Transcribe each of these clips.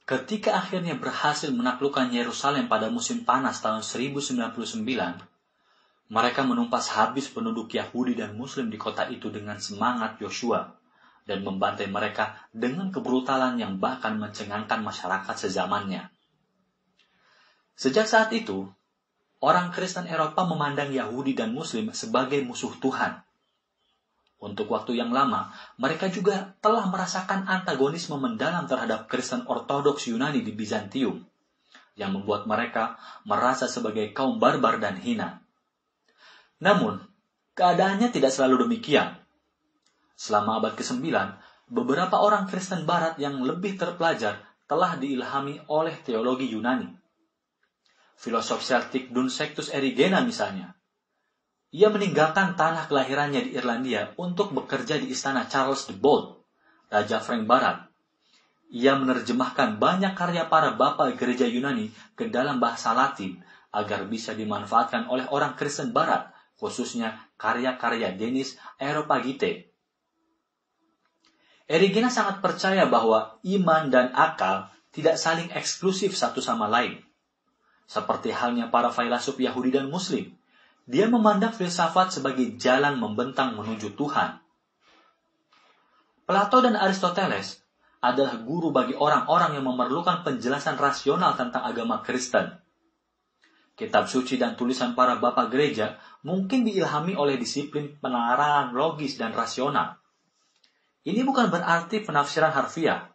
Ketika akhirnya berhasil menaklukkan Yerusalem pada musim panas tahun 1099, mereka menumpas habis penduduk Yahudi dan Muslim di kota itu dengan semangat Yosua dan membantai mereka dengan kebrutalan yang bahkan mencengangkan masyarakat sezamannya. Sejak saat itu, orang Kristen Eropa memandang Yahudi dan Muslim sebagai musuh Tuhan. Untuk waktu yang lama, mereka juga telah merasakan antagonisme mendalam terhadap Kristen Ortodoks Yunani di Bizantium, yang membuat mereka merasa sebagai kaum barbar dan hina. Namun, keadaannya tidak selalu demikian. Selama abad ke-9, beberapa orang Kristen Barat yang lebih terpelajar telah diilhami oleh teologi Yunani. Filosof Celtic Duns Scotus Erigena misalnya. Ia meninggalkan tanah kelahirannya di Irlandia untuk bekerja di istana Charles the Bold, Raja Frank Barat. Ia menerjemahkan banyak karya para bapa gereja Yunani ke dalam bahasa Latin agar bisa dimanfaatkan oleh orang Kristen Barat, khususnya karya-karya Denis Areopagite. Erigena sangat percaya bahwa iman dan akal tidak saling eksklusif satu sama lain. Seperti halnya para filsuf Yahudi dan Muslim, dia memandang filsafat sebagai jalan membentang menuju Tuhan. Plato dan Aristoteles adalah guru bagi orang-orang yang memerlukan penjelasan rasional tentang agama Kristen. Kitab suci dan tulisan para bapa gereja mungkin diilhami oleh disiplin penelaran logis dan rasional. Ini bukan berarti penafsiran harfiah.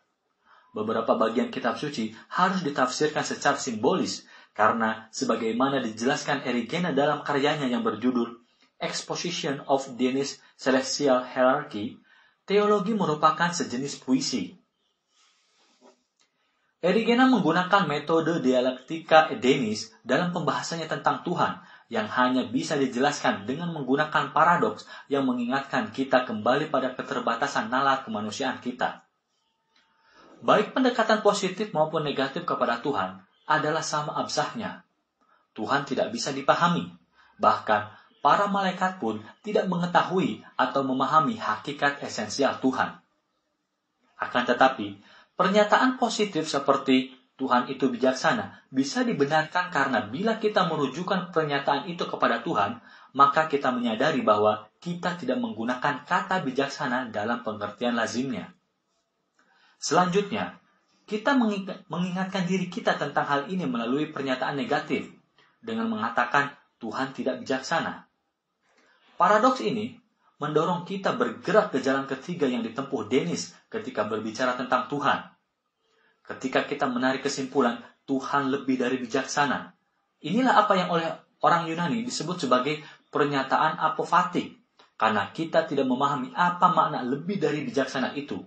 Beberapa bagian kitab suci harus ditafsirkan secara simbolis, karena sebagaimana dijelaskan Erigena dalam karyanya yang berjudul Exposition of Denis Celestial Hierarchy, teologi merupakan sejenis puisi. Erigena menggunakan metode dialektika Denis dalam pembahasannya tentang Tuhan yang hanya bisa dijelaskan dengan menggunakan paradoks yang mengingatkan kita kembali pada keterbatasan nalar kemanusiaan kita. Baik pendekatan positif maupun negatif kepada Tuhan adalah sama absahnya. Tuhan tidak bisa dipahami. Bahkan, para malaikat pun tidak mengetahui atau memahami hakikat esensial Tuhan. Akan tetapi, pernyataan positif seperti Tuhan itu bijaksana bisa dibenarkan karena bila kita merujukan pernyataan itu kepada Tuhan, maka kita menyadari bahwa kita tidak menggunakan kata bijaksana dalam pengertian lazimnya. Selanjutnya, kita mengingatkan diri kita tentang hal ini melalui pernyataan negatif dengan mengatakan Tuhan tidak bijaksana. Paradoks ini mendorong kita bergerak ke jalan ketiga yang ditempuh Denis ketika berbicara tentang Tuhan. Ketika kita menarik kesimpulan Tuhan lebih dari bijaksana, inilah apa yang oleh orang Yunani disebut sebagai pernyataan apofatik, karena kita tidak memahami apa makna lebih dari bijaksana itu.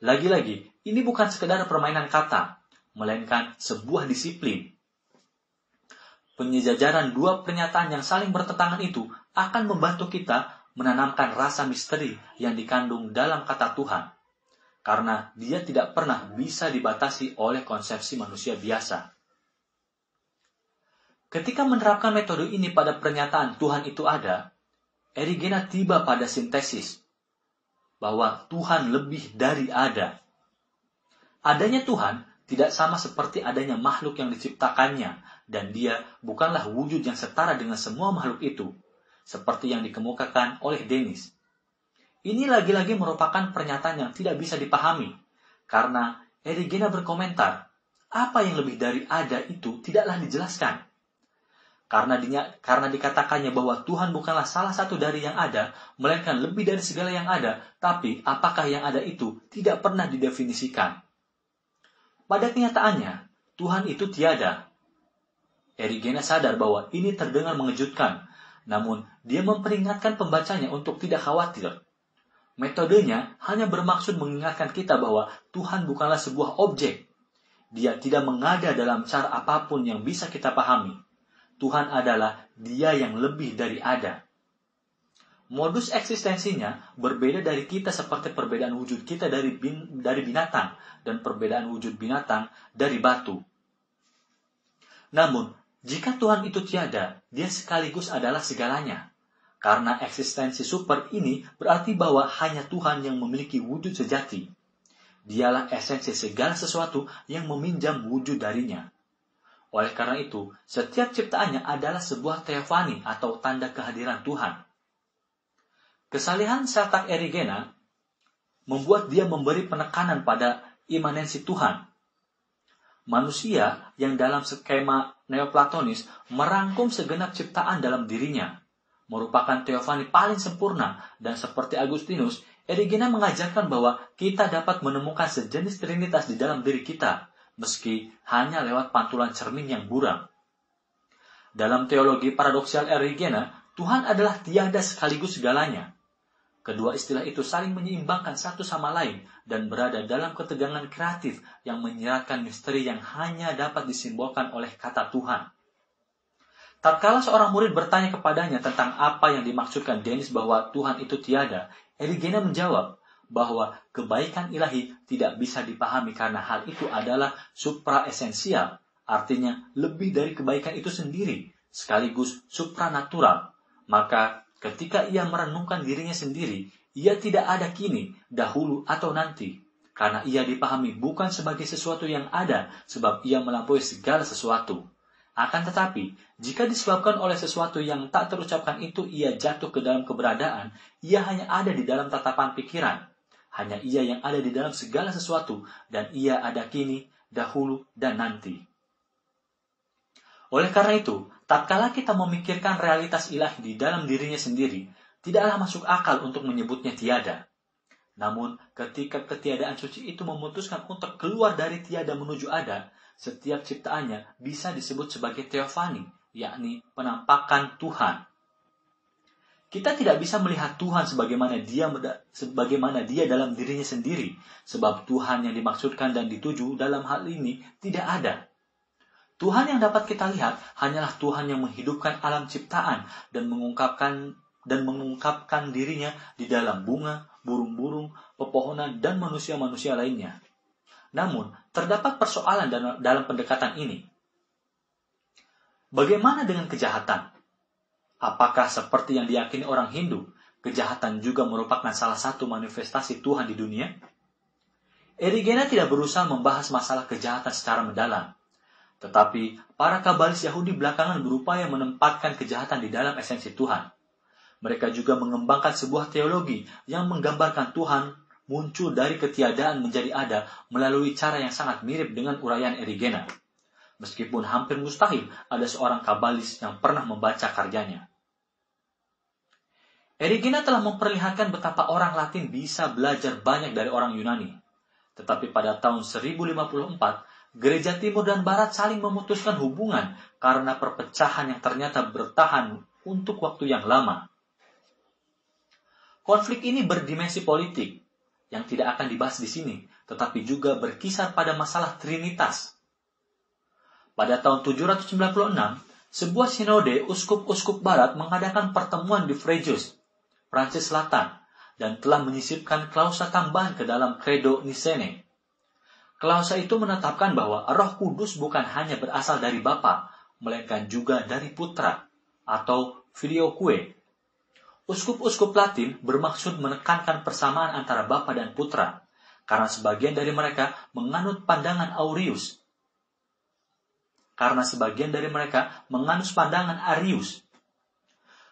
Lagi-lagi, ini bukan sekedar permainan kata, melainkan sebuah disiplin. Penyejajaran dua pernyataan yang saling bertentangan itu akan membantu kita menanamkan rasa misteri yang dikandung dalam kata Tuhan, karena dia tidak pernah bisa dibatasi oleh konsepsi manusia biasa. Ketika menerapkan metode ini pada pernyataan Tuhan itu ada, Erigena tiba pada sintesis bahwa Tuhan lebih dari ada. Adanya Tuhan tidak sama seperti adanya makhluk yang diciptakannya, dan dia bukanlah wujud yang setara dengan semua makhluk itu, seperti yang dikemukakan oleh Denis. Ini lagi-lagi merupakan pernyataan yang tidak bisa dipahami, karena Erigena berkomentar, apa yang lebih dari ada itu tidaklah dijelaskan. Karena dikatakannya bahwa Tuhan bukanlah salah satu dari yang ada, melainkan lebih dari segala yang ada, tapi apakah yang ada itu tidak pernah didefinisikan. Pada kenyataannya, Tuhan itu tiada. Erigena sadar bahwa ini terdengar mengejutkan, namun dia memperingatkan pembacanya untuk tidak khawatir. Metodenya hanya bermaksud mengingatkan kita bahwa Tuhan bukanlah sebuah objek. Dia tidak mengada dalam cara apapun yang bisa kita pahami. Tuhan adalah Dia yang lebih dari ada. Modus eksistensinya berbeda dari kita seperti perbedaan wujud kita dari binatang dan perbedaan wujud binatang dari batu. Namun, jika Tuhan itu tiada, Dia sekaligus adalah segalanya. Karena eksistensi super ini berarti bahwa hanya Tuhan yang memiliki wujud sejati. Dialah esensi segala sesuatu yang meminjam wujud darinya. Oleh karena itu, setiap ciptaannya adalah sebuah teofani atau tanda kehadiran Tuhan. Kesalehan Sheltak Erigena membuat dia memberi penekanan pada imanensi Tuhan. Manusia yang dalam skema Neoplatonis merangkum segenap ciptaan dalam dirinya, merupakan teofani paling sempurna, dan seperti Agustinus, Erigena mengajarkan bahwa kita dapat menemukan sejenis trinitas di dalam diri kita, meski hanya lewat pantulan cermin yang buram. Dalam teologi paradoksial Erigena, Tuhan adalah tiada sekaligus segalanya. Kedua istilah itu saling menyeimbangkan satu sama lain dan berada dalam ketegangan kreatif yang menyeratkan misteri yang hanya dapat disimbolkan oleh kata Tuhan. Tatkala seorang murid bertanya kepadanya tentang apa yang dimaksudkan Denis bahwa Tuhan itu tiada, Erigena menjawab bahwa kebaikan ilahi tidak bisa dipahami karena hal itu adalah supraesensial, artinya lebih dari kebaikan itu sendiri, sekaligus supranatural. Maka ketika ia merenungkan dirinya sendiri, ia tidak ada kini, dahulu, atau nanti. Karena ia dipahami bukan sebagai sesuatu yang ada, sebab ia melampaui segala sesuatu. Akan tetapi, jika disebabkan oleh sesuatu yang tak terucapkan itu ia jatuh ke dalam keberadaan, ia hanya ada di dalam tatapan pikiran. Hanya ia yang ada di dalam segala sesuatu, dan ia ada kini, dahulu, dan nanti. Oleh karena itu, tatkala kita memikirkan realitas ilahi di dalam dirinya sendiri, tidaklah masuk akal untuk menyebutnya tiada. Namun, ketika ketiadaan suci itu memutuskan untuk keluar dari tiada menuju ada, setiap ciptaannya bisa disebut sebagai teofani, yakni penampakan Tuhan. Kita tidak bisa melihat Tuhan sebagaimana dia dalam dirinya sendiri, sebab Tuhan yang dimaksudkan dan dituju dalam hal ini tidak ada. Tuhan yang dapat kita lihat hanyalah Tuhan yang menghidupkan alam ciptaan dan mengungkapkan dirinya di dalam bunga, burung-burung, pepohonan, dan manusia-manusia lainnya. Namun, terdapat persoalan dalam pendekatan ini. Bagaimana dengan kejahatan? Apakah seperti yang diyakini orang Hindu, kejahatan juga merupakan salah satu manifestasi Tuhan di dunia? Erigena tidak berusaha membahas masalah kejahatan secara mendalam. Tetapi, para kabalis Yahudi belakangan berupaya menempatkan kejahatan di dalam esensi Tuhan. Mereka juga mengembangkan sebuah teologi yang menggambarkan Tuhan muncul dari ketiadaan menjadi ada melalui cara yang sangat mirip dengan uraian Erigena. Meskipun hampir mustahil ada seorang kabalis yang pernah membaca karyanya. Erigena telah memperlihatkan betapa orang Latin bisa belajar banyak dari orang Yunani. Tetapi pada tahun 1054, Gereja Timur dan Barat saling memutuskan hubungan karena perpecahan yang ternyata bertahan untuk waktu yang lama. Konflik ini berdimensi politik, yang tidak akan dibahas di sini, tetapi juga berkisar pada masalah Trinitas. Pada tahun 796, sebuah sinode uskup-uskup Barat mengadakan pertemuan di Frejus, Prancis Selatan, dan telah menyisipkan klausa tambahan ke dalam Credo Nicene. Klausa itu menetapkan bahwa Roh Kudus bukan hanya berasal dari Bapa, melainkan juga dari Putra, atau Filioque. Uskup-uskup Latin bermaksud menekankan persamaan antara Bapa dan Putra, karena sebagian dari mereka menganut pandangan Arius.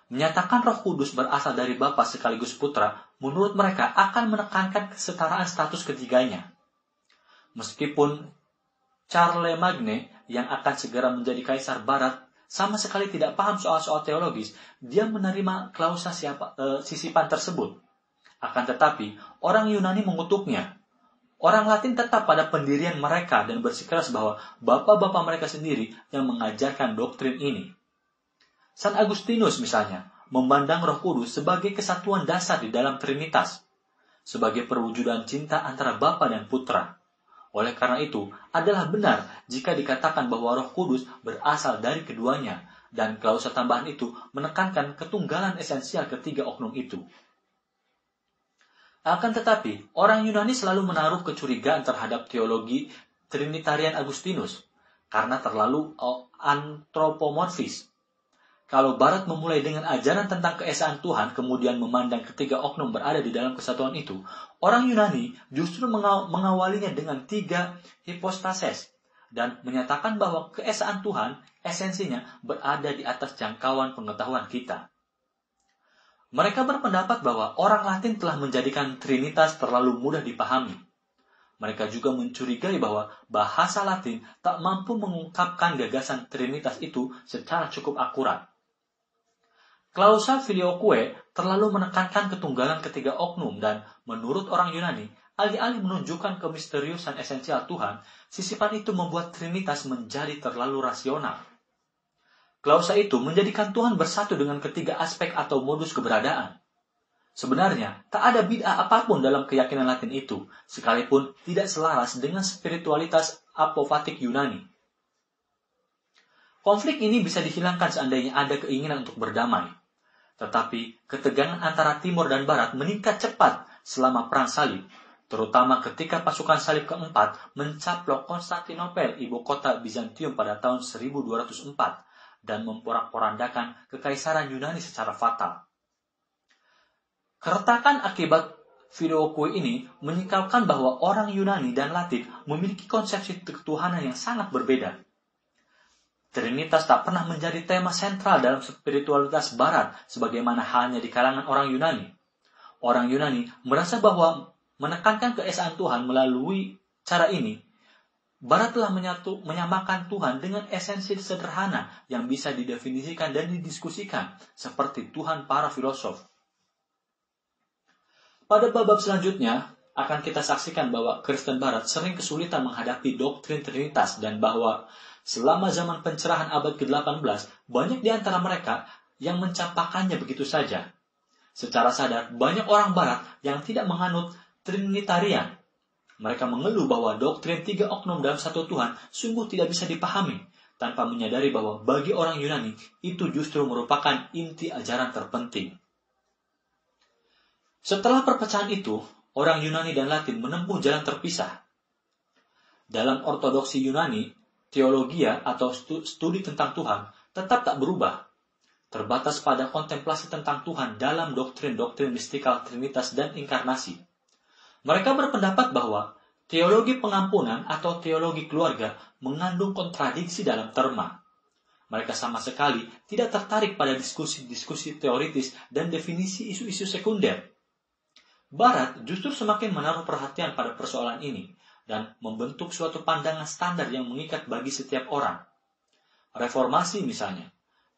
Menyatakan Roh Kudus berasal dari Bapa sekaligus Putra, menurut mereka akan menekankan kesetaraan status ketiganya. Meskipun Charlemagne yang akan segera menjadi kaisar Barat sama sekali tidak paham soal-soal teologis, dia menerima klausa sisipan tersebut. Akan tetapi, orang Yunani mengutuknya. Orang Latin tetap pada pendirian mereka dan bersikeras bahwa bapa-bapa mereka sendiri yang mengajarkan doktrin ini. San Agustinus misalnya, memandang Roh Kudus sebagai kesatuan dasar di dalam Trinitas, sebagai perwujudan cinta antara Bapa dan Putra. Oleh karena itu, adalah benar jika dikatakan bahwa Roh Kudus berasal dari keduanya, dan klausa tambahan itu menekankan ketunggalan esensial ketiga oknum itu. Akan tetapi, orang Yunani selalu menaruh kecurigaan terhadap teologi Trinitarian Agustinus, karena terlalu antropomorfis. Kalau Barat memulai dengan ajaran tentang keesaan Tuhan, kemudian memandang ketiga oknum berada di dalam kesatuan itu, orang Yunani justru mengawalinya dengan 3 hipostases dan menyatakan bahwa keesaan Tuhan esensinya berada di atas jangkauan pengetahuan kita. Mereka berpendapat bahwa orang Latin telah menjadikan Trinitas terlalu mudah dipahami. Mereka juga mencurigai bahwa bahasa Latin tak mampu mengungkapkan gagasan Trinitas itu secara cukup akurat. Klausa Filioque terlalu menekankan ketunggalan ketiga oknum dan menurut orang Yunani, alih-alih menunjukkan kemisteriusan esensial Tuhan, sisipan itu membuat Trinitas menjadi terlalu rasional. Klausa itu menjadikan Tuhan bersatu dengan ketiga aspek atau modus keberadaan. Sebenarnya, tak ada bid'ah apapun dalam keyakinan Latin itu, sekalipun tidak selaras dengan spiritualitas apofatik Yunani. Konflik ini bisa dihilangkan seandainya ada keinginan untuk berdamai. Tetapi ketegangan antara Timur dan Barat meningkat cepat selama Perang Salib, terutama ketika pasukan Salib keempat mencaplok Konstantinopel, ibu kota Bizantium pada tahun 1204, dan memporak-porandakan kekaisaran Yunani secara fatal. Keretakan akibat Filioque ini menyimpulkan bahwa orang Yunani dan Latin memiliki konsepsi ketuhanan yang sangat berbeda. Trinitas tak pernah menjadi tema sentral dalam spiritualitas Barat sebagaimana halnya di kalangan orang Yunani. Orang Yunani merasa bahwa menekankan keesaan Tuhan melalui cara ini, Barat telah menyamakan Tuhan dengan esensi sederhana yang bisa didefinisikan dan didiskusikan, seperti Tuhan para filosof. Pada bab selanjutnya, akan kita saksikan bahwa Kristen Barat sering kesulitan menghadapi doktrin Trinitas dan bahwa selama zaman pencerahan abad ke-18, banyak di antara mereka yang mencampakkannya begitu saja. Secara sadar, banyak orang Barat yang tidak menganut Trinitarian. Mereka mengeluh bahwa doktrin 3 oknum dalam satu Tuhan sungguh tidak bisa dipahami, tanpa menyadari bahwa bagi orang Yunani itu justru merupakan inti ajaran terpenting. Setelah perpecahan itu, orang Yunani dan Latin menempuh jalan terpisah. Dalam ortodoksi Yunani, teologia atau studi tentang Tuhan tetap tak berubah, terbatas pada kontemplasi tentang Tuhan dalam doktrin-doktrin mistikal Trinitas dan inkarnasi. Mereka berpendapat bahwa teologi pengampunan atau teologi keluarga mengandung kontradiksi dalam terma. Mereka sama sekali tidak tertarik pada diskusi-diskusi teoritis dan definisi isu-isu sekunder. Barat justru semakin menaruh perhatian pada persoalan ini dan membentuk suatu pandangan standar yang mengikat bagi setiap orang. Reformasi misalnya,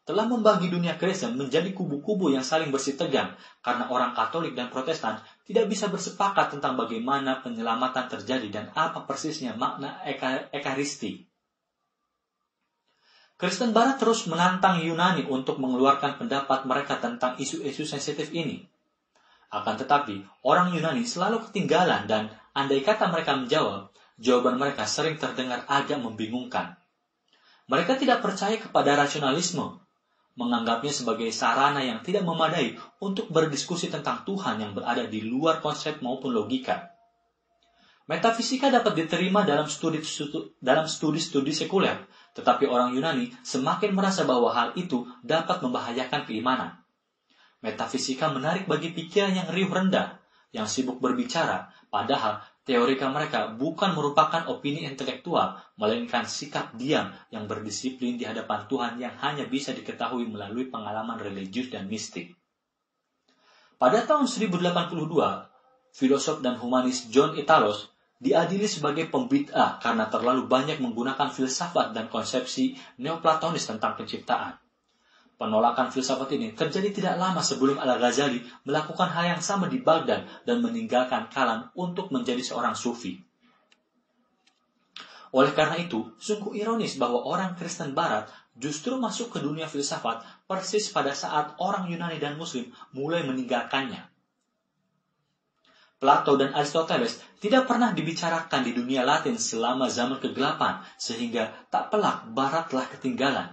telah membagi dunia Kristen menjadi kubu-kubu yang saling bersitegang karena orang Katolik dan Protestan tidak bisa bersepakat tentang bagaimana penyelamatan terjadi dan apa persisnya makna ekaristi. Kristen Barat terus menantang Yunani untuk mengeluarkan pendapat mereka tentang isu-isu sensitif ini. Akan tetapi, orang Yunani selalu ketinggalan dan andai kata mereka menjawab, jawaban mereka sering terdengar agak membingungkan. Mereka tidak percaya kepada rasionalisme, menganggapnya sebagai sarana yang tidak memadai untuk berdiskusi tentang Tuhan yang berada di luar konsep maupun logika. Metafisika dapat diterima dalam studi-studi sekuler, tetapi orang Yunani semakin merasa bahwa hal itu dapat membahayakan keimanan. Metafisika menarik bagi pikiran yang riuh rendah, yang sibuk berbicara, padahal teorika mereka bukan merupakan opini intelektual, melainkan sikap diam yang berdisiplin di hadapan Tuhan yang hanya bisa diketahui melalui pengalaman religius dan mistik. Pada tahun 1082, filosof dan humanis John Italos diadili sebagai pembid'ah karena terlalu banyak menggunakan filsafat dan konsepsi neoplatonis tentang penciptaan. Penolakan filsafat ini terjadi tidak lama sebelum Al-Ghazali melakukan hal yang sama di Baghdad dan meninggalkan Kalam untuk menjadi seorang sufi. Oleh karena itu, sungguh ironis bahwa orang Kristen Barat justru masuk ke dunia filsafat persis pada saat orang Yunani dan Muslim mulai meninggalkannya. Plato dan Aristoteles tidak pernah dibicarakan di dunia Latin selama zaman kegelapan, sehingga tak pelak Barat telah ketinggalan.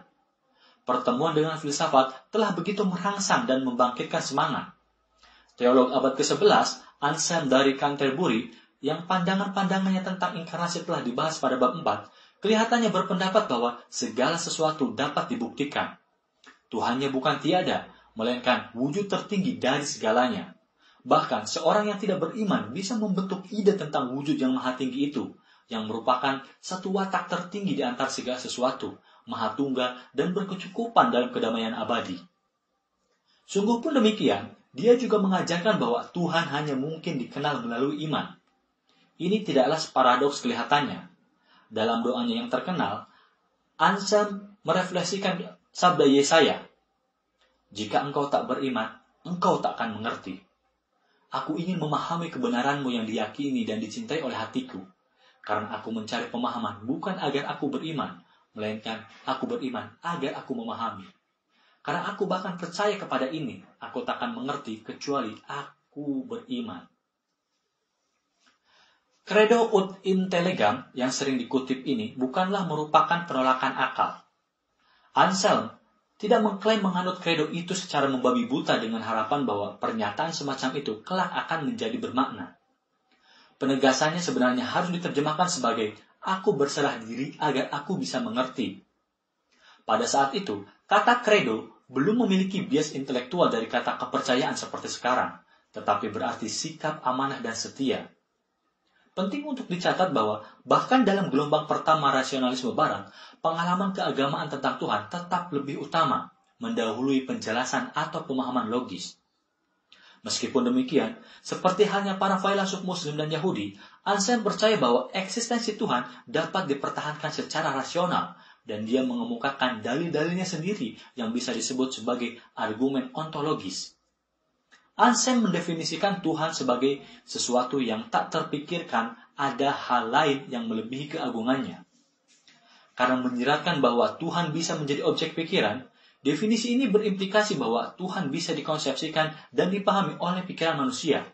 Pertemuan dengan filsafat telah begitu merangsang dan membangkitkan semangat. Teolog abad ke-11, Anselm dari Canterbury, yang pandangan-pandangannya tentang inkarnasi telah dibahas pada bab 4, kelihatannya berpendapat bahwa segala sesuatu dapat dibuktikan. Tuhannya bukan tiada, melainkan wujud tertinggi dari segalanya. Bahkan seorang yang tidak beriman bisa membentuk ide tentang wujud yang maha tinggi itu, yang merupakan satu watak tertinggi di antara segala sesuatu, maha tunggal dan berkecukupan dalam kedamaian abadi. Sungguh pun demikian, dia juga mengajarkan bahwa Tuhan hanya mungkin dikenal melalui iman. Ini tidaklah paradoks kelihatannya. Dalam doanya yang terkenal, Anselm merefleksikan sabda Yesaya, "Jika engkau tak beriman, engkau tak akan mengerti. Aku ingin memahami kebenaranmu yang diyakini dan dicintai oleh hatiku, karena aku mencari pemahaman bukan agar aku beriman, melainkan aku beriman agar aku memahami. Karena aku bahkan percaya kepada ini, aku tak akan mengerti kecuali aku beriman." Credo ut intellegam yang sering dikutip ini bukanlah merupakan penolakan akal. Anselm tidak mengklaim menganut kredo itu secara membabi buta dengan harapan bahwa pernyataan semacam itu kelak akan menjadi bermakna. Penegasannya sebenarnya harus diterjemahkan sebagai "aku berserah diri agar aku bisa mengerti." Pada saat itu, kata kredo belum memiliki bias intelektual dari kata kepercayaan seperti sekarang, tetapi berarti sikap amanah dan setia. Penting untuk dicatat bahwa bahkan dalam gelombang pertama rasionalisme barat, pengalaman keagamaan tentang Tuhan tetap lebih utama, mendahului penjelasan atau pemahaman logis. Meskipun demikian, seperti halnya para filsuf Muslim dan Yahudi, Anselm percaya bahwa eksistensi Tuhan dapat dipertahankan secara rasional, dan dia mengemukakan dalil-dalilnya sendiri yang bisa disebut sebagai argumen ontologis. Anselm mendefinisikan Tuhan sebagai sesuatu yang tak terpikirkan ada hal lain yang melebihi keagungannya. Karena menyiratkan bahwa Tuhan bisa menjadi objek pikiran, definisi ini berimplikasi bahwa Tuhan bisa dikonsepsikan dan dipahami oleh pikiran manusia.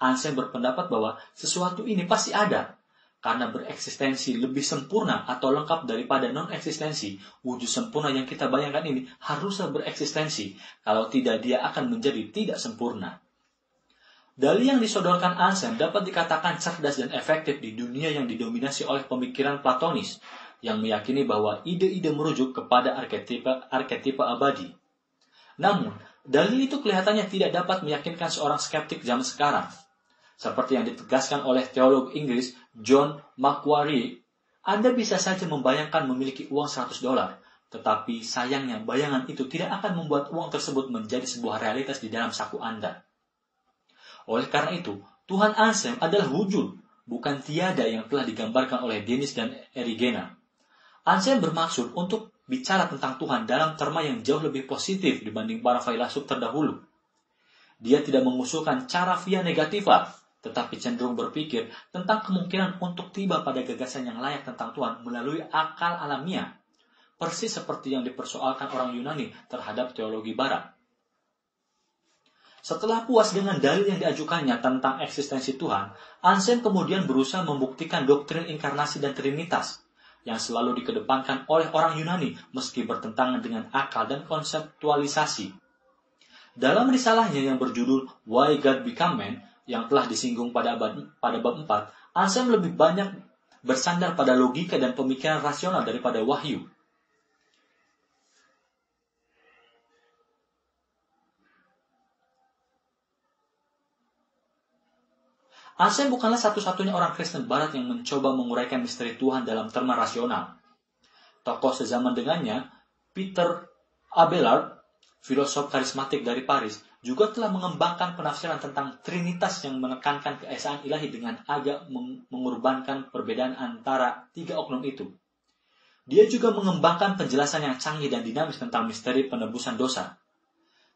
Anselm berpendapat bahwa sesuatu ini pasti ada, karena bereksistensi lebih sempurna atau lengkap daripada non-eksistensi. Wujud sempurna yang kita bayangkan ini haruslah bereksistensi, kalau tidak dia akan menjadi tidak sempurna. Dalil yang disodorkan Anselm dapat dikatakan cerdas dan efektif di dunia yang didominasi oleh pemikiran Platonis, yang meyakini bahwa ide-ide merujuk kepada arketipe abadi. Namun, dalil itu kelihatannya tidak dapat meyakinkan seorang skeptik zaman sekarang. Seperti yang ditegaskan oleh teolog Inggris John Macquarie, Anda bisa saja membayangkan memiliki uang $100, tetapi sayangnya bayangan itu tidak akan membuat uang tersebut menjadi sebuah realitas di dalam saku Anda. Oleh karena itu, Tuhan Anselm adalah wujud, bukan tiada yang telah digambarkan oleh Denis dan Erigena. Anselm bermaksud untuk bicara tentang Tuhan dalam terma yang jauh lebih positif dibanding para filsuf terdahulu. Dia tidak mengusulkan cara via negativa, tetapi cenderung berpikir tentang kemungkinan untuk tiba pada gagasan yang layak tentang Tuhan melalui akal alamiah, persis seperti yang dipersoalkan orang Yunani terhadap teologi Barat. Setelah puas dengan dalil yang diajukannya tentang eksistensi Tuhan, Anselm kemudian berusaha membuktikan doktrin inkarnasi dan trinitas, yang selalu dikedepankan oleh orang Yunani meski bertentangan dengan akal dan konseptualisasi. Dalam risalahnya yang berjudul Why God Became Man, yang telah disinggung pada bab 4, Anselm lebih banyak bersandar pada logika dan pemikiran rasional daripada wahyu. Anselm bukanlah satu-satunya orang Kristen Barat yang mencoba menguraikan misteri Tuhan dalam terma rasional. Tokoh sezaman dengannya, Peter Abelard, filosof karismatik dari Paris, juga telah mengembangkan penafsiran tentang Trinitas yang menekankan keesaan ilahi dengan agak mengorbankan perbedaan antara tiga oknum itu. Dia juga mengembangkan penjelasan yang canggih dan dinamis tentang misteri penebusan dosa.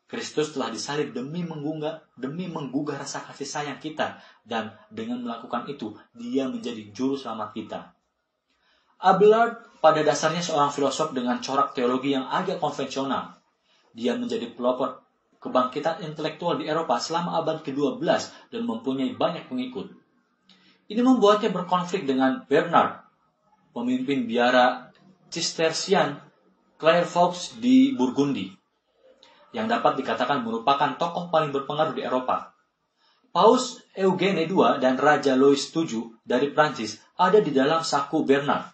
Kristus telah disalib demi menggugah rasa kasih sayang kita, dan dengan melakukan itu, dia menjadi juru selamat kita. Abelard pada dasarnya seorang filosof dengan corak teologi yang agak konvensional. Dia menjadi pelopor kebangkitan intelektual di Eropa selama abad ke-12 dan mempunyai banyak pengikut. Ini membuatnya berkonflik dengan Bernard, pemimpin biara Cistercian Clairvaux di Burgundi, yang dapat dikatakan merupakan tokoh paling berpengaruh di Eropa. Paus Eugene II dan Raja Louis VII dari Prancis ada di dalam saku Bernard.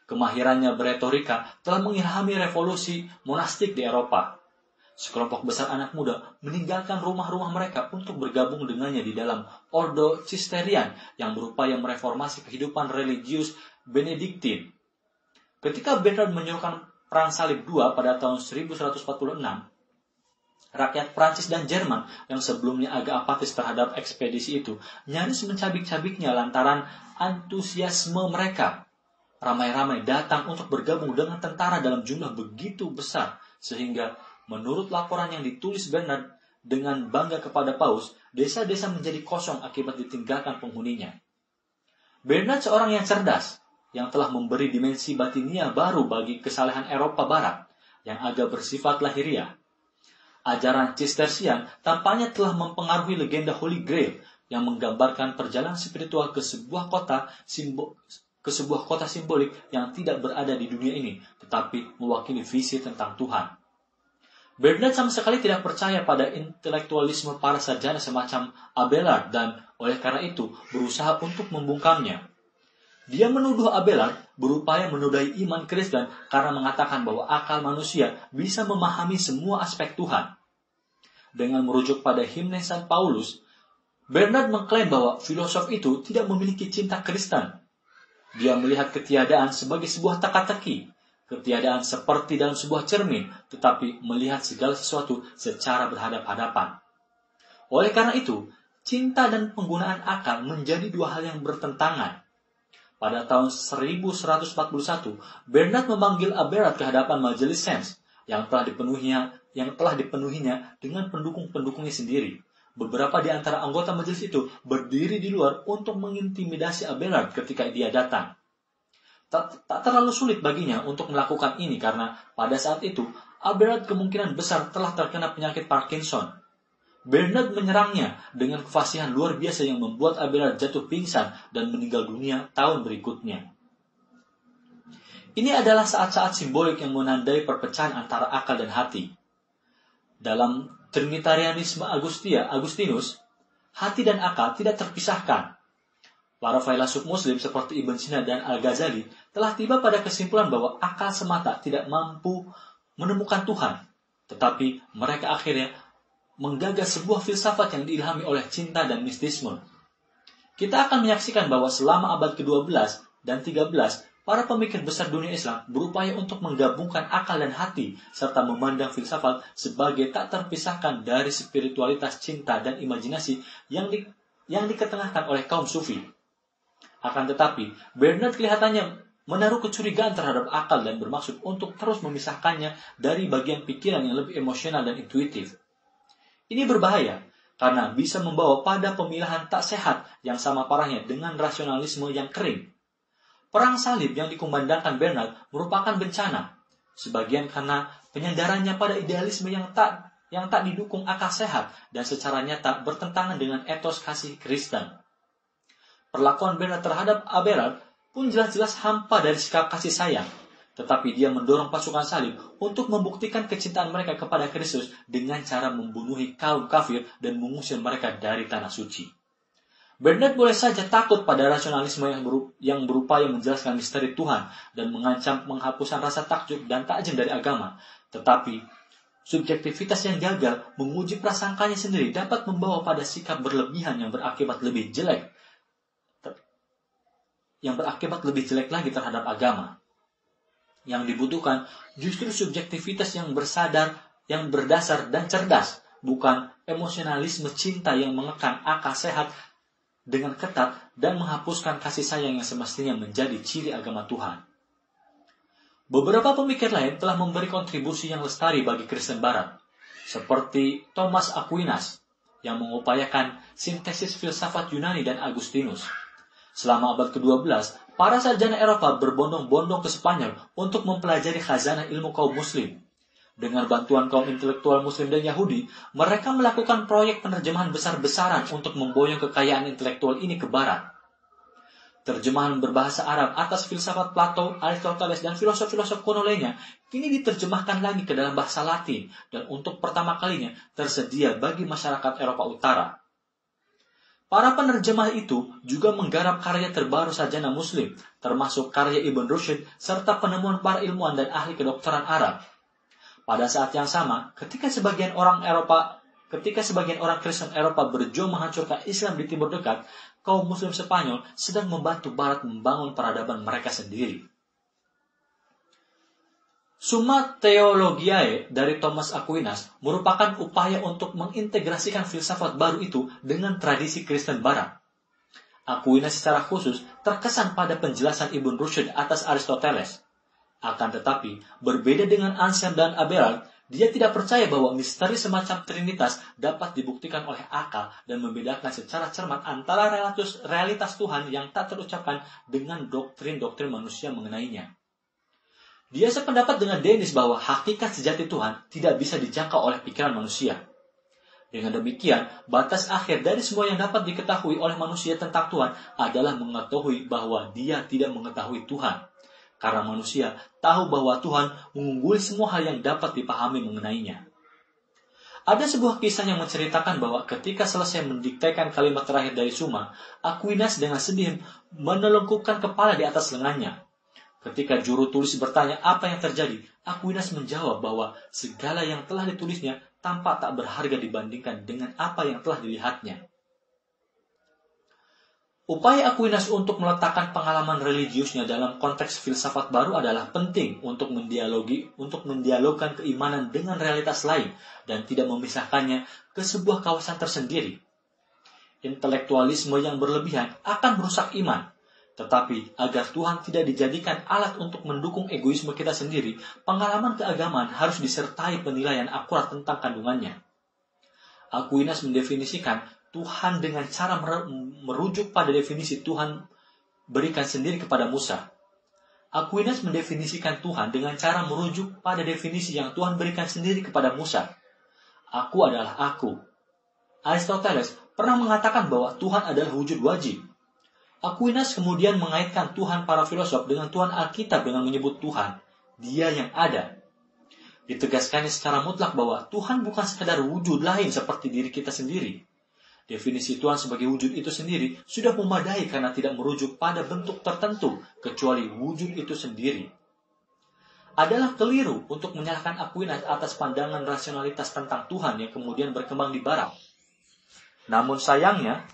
Kemahirannya beretorika telah mengilhami revolusi monastik di Eropa. Sekelompok besar anak muda meninggalkan rumah-rumah mereka untuk bergabung dengannya di dalam Ordo Cistercian yang berupaya mereformasi kehidupan religius Benediktin. Ketika Bernard menyuruhkan Perang Salib II pada tahun 1146, rakyat Prancis dan Jerman yang sebelumnya agak apatis terhadap ekspedisi itu nyaris mencabik-cabiknya lantaran antusiasme mereka. Ramai-ramai datang untuk bergabung dengan tentara dalam jumlah begitu besar, sehingga menurut laporan yang ditulis Bernard dengan bangga kepada Paus, desa-desa menjadi kosong akibat ditinggalkan penghuninya. Bernard seorang yang cerdas, yang telah memberi dimensi batinia baru bagi kesalehan Eropa Barat, yang agak bersifat lahiriah. Ajaran Cistercian tampaknya telah mempengaruhi legenda Holy Grail yang menggambarkan perjalanan spiritual ke sebuah kota simbolik yang tidak berada di dunia ini, tetapi mewakili visi tentang Tuhan. Bernard sama sekali tidak percaya pada intelektualisme para sarjana semacam Abelard dan oleh karena itu berusaha untuk membungkamnya. Dia menuduh Abelard berupaya menodai iman Kristen karena mengatakan bahwa akal manusia bisa memahami semua aspek Tuhan. Dengan merujuk pada himne San Paulus, Bernard mengklaim bahwa filosof itu tidak memiliki cinta Kristen. Dia melihat ketiadaan sebagai sebuah teka-teki, ketiadaan seperti dalam sebuah cermin, tetapi melihat segala sesuatu secara berhadap-hadapan. Oleh karena itu, cinta dan penggunaan akal menjadi dua hal yang bertentangan. Pada tahun 1141, Bernard memanggil Abelard ke hadapan majelis Sens yang telah dipenuhinya dengan pendukung-pendukungnya sendiri. Beberapa di antara anggota majelis itu berdiri di luar untuk mengintimidasi Abelard ketika dia datang. Tak terlalu sulit baginya untuk melakukan ini karena pada saat itu Abelard kemungkinan besar telah terkena penyakit Parkinson. Bernard menyerangnya dengan kefasihan luar biasa yang membuat Abelard jatuh pingsan dan meninggal dunia tahun berikutnya. Ini adalah saat-saat simbolik yang menandai perpecahan antara akal dan hati. Dalam Trinitarianisme Agustinus, hati dan akal tidak terpisahkan. Para filsuf Muslim seperti Ibn Sina dan Al-Ghazali telah tiba pada kesimpulan bahwa akal semata tidak mampu menemukan Tuhan, tetapi mereka akhirnya menggagas sebuah filsafat yang diilhami oleh cinta dan mistisme. Kita akan menyaksikan bahwa selama abad ke-12 dan 13, para pemikir besar dunia Islam berupaya untuk menggabungkan akal dan hati serta memandang filsafat sebagai tak terpisahkan dari spiritualitas cinta dan imajinasi yang diketengahkan oleh kaum sufi. Akan tetapi, Bernard kelihatannya menaruh kecurigaan terhadap akal dan bermaksud untuk terus memisahkannya dari bagian pikiran yang lebih emosional dan intuitif. Ini berbahaya karena bisa membawa pada pemilahan tak sehat yang sama parahnya dengan rasionalisme yang kering. Perang salib yang dikumandangkan Bernard merupakan bencana, sebagian karena penyandarannya pada idealisme yang tak didukung akal sehat dan secara nyata bertentangan dengan etos kasih Kristen. Perlakuan Bernard terhadap Abelard pun jelas-jelas hampa dari sikap kasih sayang, tetapi dia mendorong pasukan salib untuk membuktikan kecintaan mereka kepada Kristus dengan cara membunuhi kaum kafir dan mengusir mereka dari tanah suci. Bernard boleh saja takut pada rasionalisme yang berupaya menjelaskan misteri Tuhan dan mengancam penghapusan rasa takjub dan takjim dari agama. Tetapi, subjektivitas yang gagal menguji prasangkanya sendiri dapat membawa pada sikap berlebihan yang berakibat lebih jelek lagi terhadap agama. Yang dibutuhkan justru subjektivitas yang berdasar dan cerdas, bukan emosionalisme cinta yang mengekang akal sehat dengan ketat dan menghapuskan kasih sayang yang semestinya menjadi ciri agama Tuhan. Beberapa pemikir lain telah memberi kontribusi yang lestari bagi Kristen Barat, seperti Thomas Aquinas, yang mengupayakan sintesis filsafat Yunani dan Agustinus. Selama abad ke-12, para sarjana Eropa berbondong-bondong ke Spanyol untuk mempelajari khazanah ilmu kaum Muslim. Dengan bantuan kaum intelektual Muslim dan Yahudi, mereka melakukan proyek penerjemahan besar-besaran untuk memboyong kekayaan intelektual ini ke Barat. Terjemahan berbahasa Arab atas filsafat Plato, Aristoteles, dan filosof-filosof kuno lainnya kini diterjemahkan lagi ke dalam bahasa Latin dan untuk pertama kalinya tersedia bagi masyarakat Eropa Utara. Para penerjemah itu juga menggarap karya terbaru sarjana Muslim, termasuk karya Ibn Rushd serta penemuan para ilmuwan dan ahli kedokteran Arab. Pada saat yang sama, ketika sebagian orang Kristen Eropa berjuang menghancurkan Islam di Timur Dekat, kaum Muslim Spanyol sedang membantu Barat membangun peradaban mereka sendiri. Summa Theologiae dari Thomas Aquinas merupakan upaya untuk mengintegrasikan filsafat baru itu dengan tradisi Kristen Barat. Aquinas secara khusus terkesan pada penjelasan Ibn Rushd atas Aristoteles. Akan tetapi, berbeda dengan Anselm dan Abelard, dia tidak percaya bahwa misteri semacam Trinitas dapat dibuktikan oleh akal dan membedakan secara cermat antara realitas Tuhan yang tak terucapkan dengan doktrin-doktrin manusia mengenainya. Dia sependapat dengan Denis bahwa hakikat sejati Tuhan tidak bisa dijangkau oleh pikiran manusia. Dengan demikian, batas akhir dari semua yang dapat diketahui oleh manusia tentang Tuhan adalah mengetahui bahwa dia tidak mengetahui Tuhan. Karena manusia tahu bahwa Tuhan mengungguli semua hal yang dapat dipahami mengenainya. Ada sebuah kisah yang menceritakan bahwa ketika selesai mendiktekan kalimat terakhir dari Summa, Aquinas dengan sedih menelungkupkan kepala di atas lengannya. Ketika juru tulis bertanya apa yang terjadi, Aquinas menjawab bahwa segala yang telah ditulisnya tampak tak berharga dibandingkan dengan apa yang telah dilihatnya. Upaya Aquinas untuk meletakkan pengalaman religiusnya dalam konteks filsafat baru adalah penting untuk mendialogkan keimanan dengan realitas lain dan tidak memisahkannya ke sebuah kawasan tersendiri. Intelektualisme yang berlebihan akan merusak iman. Tetapi agar Tuhan tidak dijadikan alat untuk mendukung egoisme kita sendiri, pengalaman keagamaan harus disertai penilaian akurat tentang kandungannya. Aquinas mendefinisikan Tuhan dengan cara merujuk pada definisi Tuhan berikan sendiri kepada Musa. Aquinas mendefinisikan Tuhan dengan cara merujuk pada definisi yang Tuhan berikan sendiri kepada Musa. Aku adalah aku. Aristoteles pernah mengatakan bahwa Tuhan adalah wujud wajib. Aquinas kemudian mengaitkan Tuhan para filosof dengan Tuhan Alkitab dengan menyebut Tuhan, Dia yang ada. Ditegaskannya secara mutlak bahwa Tuhan bukan sekadar wujud lain seperti diri kita sendiri. Definisi Tuhan sebagai wujud itu sendiri sudah memadai karena tidak merujuk pada bentuk tertentu kecuali wujud itu sendiri. Adalah keliru untuk menyalahkan Aquinas atas pandangan rasionalitas tentang Tuhan yang kemudian berkembang di Barat. Namun sayangnya,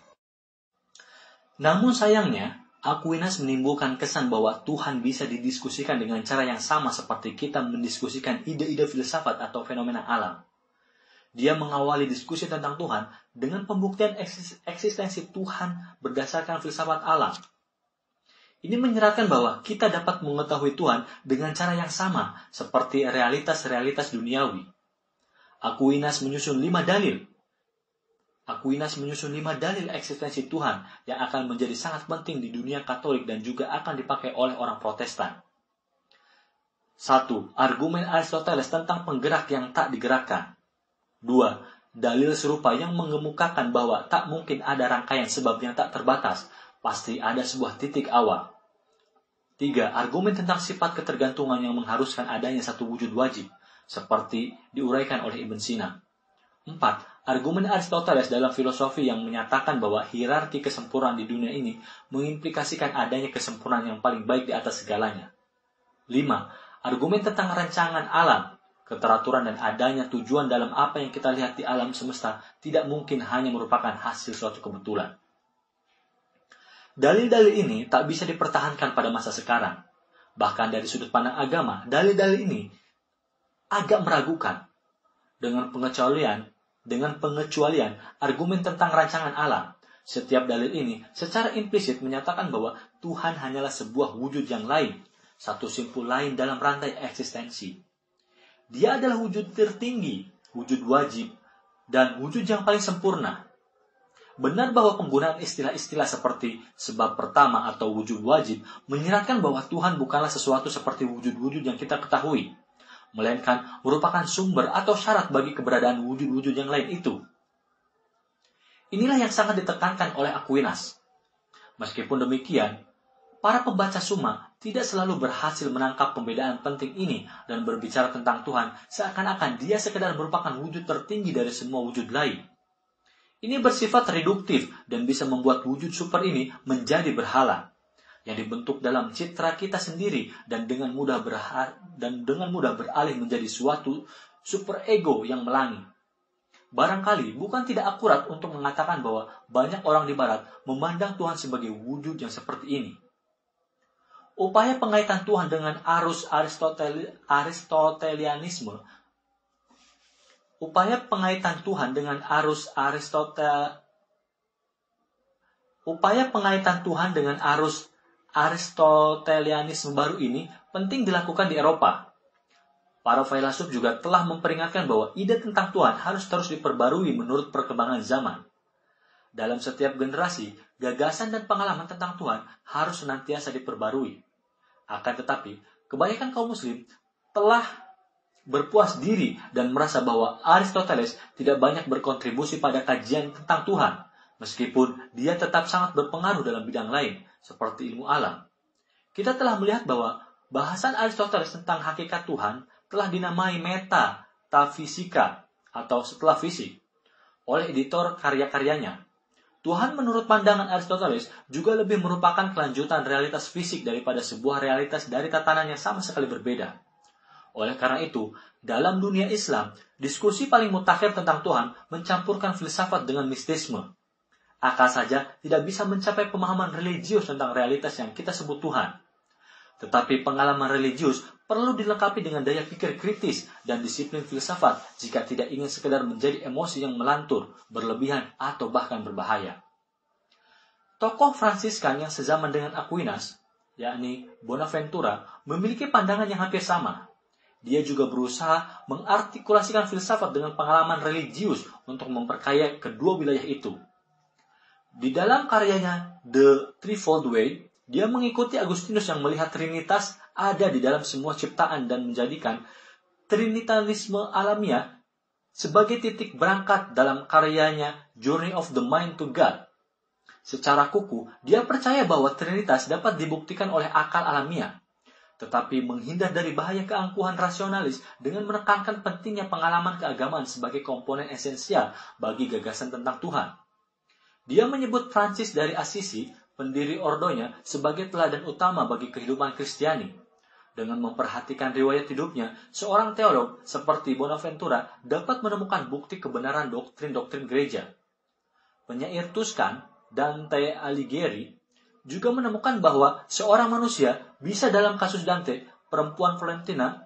Aquinas menimbulkan kesan bahwa Tuhan bisa didiskusikan dengan cara yang sama seperti kita mendiskusikan ide-ide filsafat atau fenomena alam. Dia mengawali diskusi tentang Tuhan dengan pembuktian eksistensi Tuhan berdasarkan filsafat alam. Ini menyeratkan bahwa kita dapat mengetahui Tuhan dengan cara yang sama seperti realitas-realitas duniawi. Aquinas menyusun 5 dalil eksistensi Tuhan yang akan menjadi sangat penting di dunia Katolik dan juga akan dipakai oleh orang Protestan. 1. Argumen Aristoteles tentang penggerak yang tak digerakkan. 2. Dalil serupa yang mengemukakan bahwa tak mungkin ada rangkaian sebab yang tak terbatas, pasti ada sebuah titik awal. 3. Argumen tentang sifat ketergantungan yang mengharuskan adanya satu wujud wajib, seperti diuraikan oleh Ibn Sina. 4. Argumen Aristoteles dalam filosofi yang menyatakan bahwa hierarki kesempurnaan di dunia ini mengimplikasikan adanya kesempurnaan yang paling baik di atas segalanya. 5. Argumen tentang rancangan alam, keteraturan dan adanya tujuan dalam apa yang kita lihat di alam semesta tidak mungkin hanya merupakan hasil suatu kebetulan. Dalil-dalil ini tak bisa dipertahankan pada masa sekarang. Bahkan dari sudut pandang agama, dalil-dalil ini agak meragukan. Dengan pengecualian argumen tentang rancangan alam, setiap dalil ini secara implisit menyatakan bahwa Tuhan hanyalah sebuah wujud yang lain, satu simpul lain dalam rantai eksistensi. Dia adalah wujud tertinggi, wujud wajib, dan wujud yang paling sempurna. Benar bahwa penggunaan istilah-istilah seperti sebab pertama atau wujud wajib menyeratkan bahwa Tuhan bukanlah sesuatu seperti wujud-wujud yang kita ketahui, melainkan merupakan sumber atau syarat bagi keberadaan wujud-wujud yang lain itu. Inilah yang sangat ditekankan oleh Aquinas. Meskipun demikian, para pembaca Summa tidak selalu berhasil menangkap pembedaan penting ini dan berbicara tentang Tuhan seakan-akan dia sekedar merupakan wujud tertinggi dari semua wujud lain. Ini bersifat reduktif dan bisa membuat wujud super ini menjadi berhala yang dibentuk dalam citra kita sendiri dan dengan mudah beralih menjadi suatu super ego yang melangi. Barangkali bukan tidak akurat untuk mengatakan bahwa banyak orang di Barat memandang Tuhan sebagai wujud yang seperti ini. Upaya pengaitan Tuhan dengan arus Aristotelianisme baru ini penting dilakukan di Eropa. Para filsuf juga telah memperingatkan bahwa ide tentang Tuhan harus terus diperbarui menurut perkembangan zaman. Dalam setiap generasi, gagasan dan pengalaman tentang Tuhan harus senantiasa diperbarui. Akan tetapi, kebanyakan kaum muslim telah berpuas diri dan merasa bahwa Aristoteles tidak banyak berkontribusi pada kajian tentang Tuhan, meskipun dia tetap sangat berpengaruh dalam bidang lain, seperti ilmu alam. Kita telah melihat bahwa bahasan Aristoteles tentang hakikat Tuhan telah dinamai metafisika atau setelah fisik oleh editor karya-karyanya. Tuhan menurut pandangan Aristoteles juga lebih merupakan kelanjutan realitas fisik daripada sebuah realitas dari tatanan yang sama sekali berbeda. Oleh karena itu, dalam dunia Islam, diskusi paling mutakhir tentang Tuhan mencampurkan filsafat dengan mistisme. Akal saja tidak bisa mencapai pemahaman religius tentang realitas yang kita sebut Tuhan. Tetapi pengalaman religius perlu dilengkapi dengan daya pikir kritis dan disiplin filsafat jika tidak ingin sekedar menjadi emosi yang melantur, berlebihan, atau bahkan berbahaya. Tokoh Fransiskan yang sezaman dengan Aquinas, yakni Bonaventura, memiliki pandangan yang hampir sama. Dia juga berusaha mengartikulasikan filsafat dengan pengalaman religius untuk memperkaya kedua wilayah itu. Di dalam karyanya The Threefold Way, dia mengikuti Agustinus yang melihat Trinitas ada di dalam semua ciptaan dan menjadikan Trinitalisme alamiah sebagai titik berangkat dalam karyanya Journey of the Mind to God. Secara kuku, dia percaya bahwa Trinitas dapat dibuktikan oleh akal alamiah, tetapi menghindar dari bahaya keangkuhan rasionalis dengan menekankan pentingnya pengalaman keagamaan sebagai komponen esensial bagi gagasan tentang Tuhan. Dia menyebut Francis dari Assisi, pendiri ordonya, sebagai teladan utama bagi kehidupan Kristiani. Dengan memperhatikan riwayat hidupnya, seorang teolog seperti Bonaventura dapat menemukan bukti kebenaran doktrin-doktrin gereja. Penyair Tuscan, Dante Alighieri, juga menemukan bahwa seorang manusia bisa dalam kasus Dante, perempuan Florentina,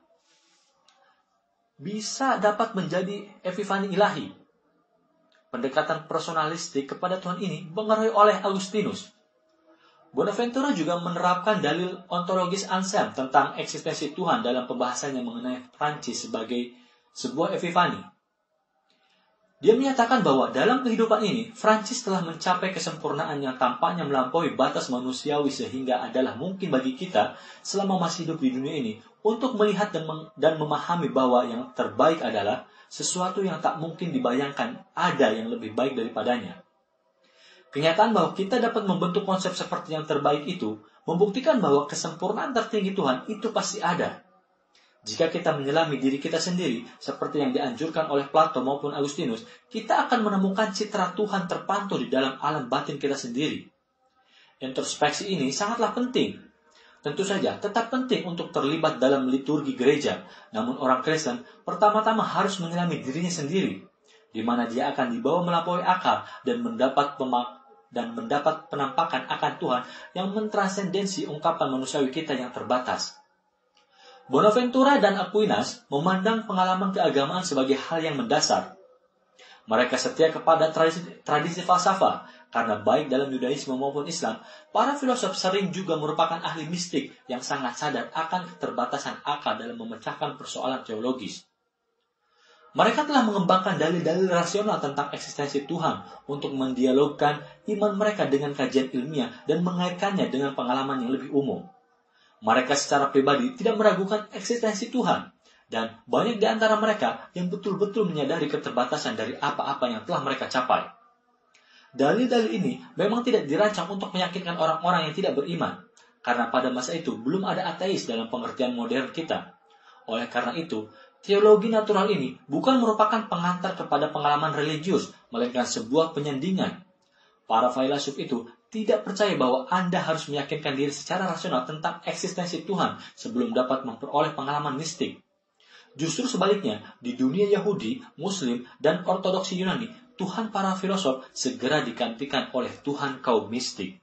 bisa dapat menjadi epifani ilahi. Pendekatan personalistik kepada Tuhan ini dipengaruhi oleh Agustinus. Bonaventura juga menerapkan dalil ontologis Anselm tentang eksistensi Tuhan dalam pembahasannya mengenai Prancis sebagai sebuah epifani. Dia menyatakan bahwa dalam kehidupan ini, Francis telah mencapai kesempurnaan yang tampaknya melampaui batas manusiawi sehingga adalah mungkin bagi kita selama masih hidup di dunia ini untuk melihat dan memahami bahwa yang terbaik adalah sesuatu yang tak mungkin dibayangkan ada yang lebih baik daripadanya. Kenyataan bahwa kita dapat membentuk konsep seperti yang terbaik itu membuktikan bahwa kesempurnaan tertinggi Tuhan itu pasti ada. Jika kita menyelami diri kita sendiri, seperti yang dianjurkan oleh Plato maupun Agustinus, kita akan menemukan citra Tuhan terpantau di dalam alam batin kita sendiri. Introspeksi ini sangatlah penting. Tentu saja, tetap penting untuk terlibat dalam liturgi gereja, namun orang Kristen pertama-tama harus menyelami dirinya sendiri, di mana dia akan dibawa melampaui akal dan mendapat penampakan akan Tuhan yang mentranscendensi ungkapan manusiawi kita yang terbatas. Bonaventura dan Aquinas memandang pengalaman keagamaan sebagai hal yang mendasar. Mereka setia kepada tradisi falsafah, karena baik dalam Yudaisme maupun Islam, para filosof sering juga merupakan ahli mistik yang sangat sadar akan keterbatasan akal dalam memecahkan persoalan teologis. Mereka telah mengembangkan dalil-dalil rasional tentang eksistensi Tuhan untuk mendialogkan iman mereka dengan kajian ilmiah dan mengaitkannya dengan pengalaman yang lebih umum. Mereka secara pribadi tidak meragukan eksistensi Tuhan, dan banyak di antara mereka yang betul-betul menyadari keterbatasan dari apa-apa yang telah mereka capai. Dalil-dalil ini memang tidak dirancang untuk meyakinkan orang-orang yang tidak beriman, karena pada masa itu belum ada ateis dalam pengertian modern kita. Oleh karena itu, teologi natural ini bukan merupakan pengantar kepada pengalaman religius, melainkan sebuah penyandingan. Para filsuf itu tidak percaya bahwa Anda harus meyakinkan diri secara rasional tentang eksistensi Tuhan sebelum dapat memperoleh pengalaman mistik. Justru sebaliknya, di dunia Yahudi, Muslim, dan Ortodoksi Yunani, Tuhan para filosof segera digantikan oleh Tuhan kaum mistik.